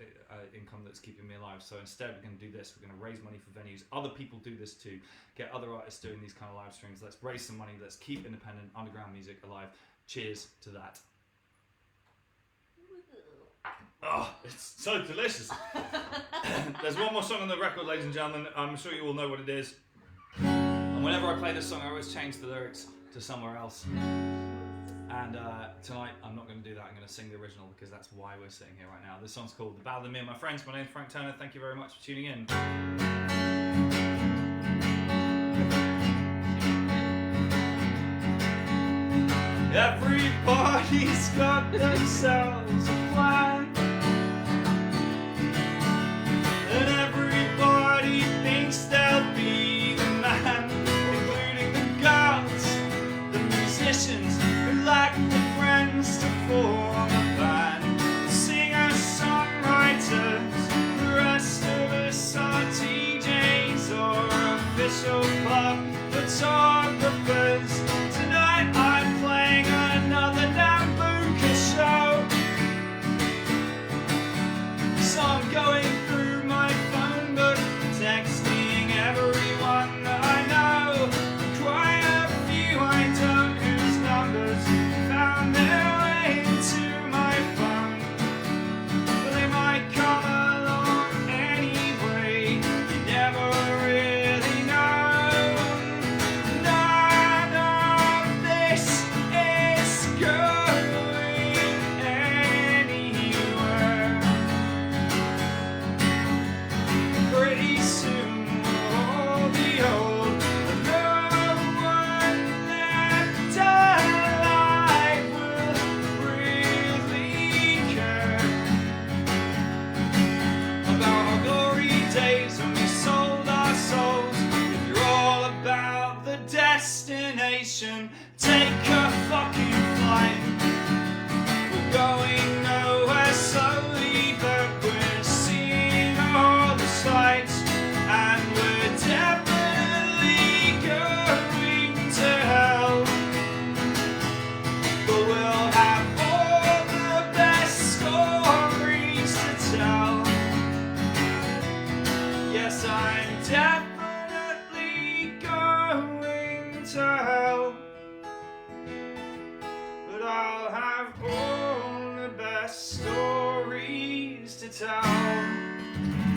income that's keeping me alive. So instead, we're going to do this. We're going to raise money for venues. Other people do this too. Get other artists doing these kind of live streams. Let's raise some money. Let's keep independent underground music alive. Cheers to that. Oh, it's so delicious. There's one more song on the record, ladies and gentlemen. I'm sure you all know what it is. Whenever I play this song, I always change the lyrics to somewhere else. And tonight, I'm not going to do that. I'm going to sing the original because that's why we're sitting here right now. This song's called The Ballad of Me and My Friends. My name's Frank Turner. Thank you very much for tuning in. Everybody's got themselves a plan, and everybody thinks they'll be the man, including the girls, the musicians who like the friends to form a band, singers, songwriters, the rest of us are DJs or official club photographers. Tonight I'm playing another Nambucca show, so I'm going through my phone book, texting everyone that I know, quite a few I don't, whose numbers found their way into my phone, but they might come along anyway. You never really know. None of this is going anywhere. Pretty soon we'll all be old, but no one left alive will really care about our glory days when we sold our souls. If you're all about the destination, take a fucking flight. We're going nowhere slowly, but we're seeing all the sights, and we're definitely going to hell. But we'll have all the best stories to tell. Yes, I'm definitely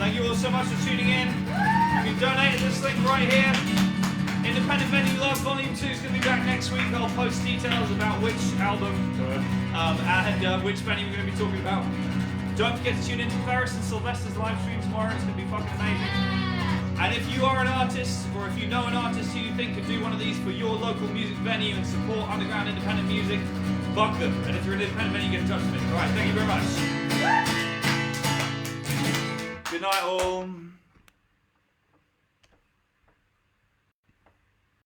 Thank you all so much for tuning in. You can donate to this link right here. Independent Venue Love Volume 2 is going to be back next week. I'll post details about which album and which venue we're going to be talking about. Don't forget to tune in to Ferris and Sylvester's live stream tomorrow. It's going to be fucking amazing. And if you are an artist, or if you know an artist who you think could do one of these for your local music venue and support underground independent music, fuck them. And if you're an independent venue, get in touch with me. Alright, thank you very much. Good night all.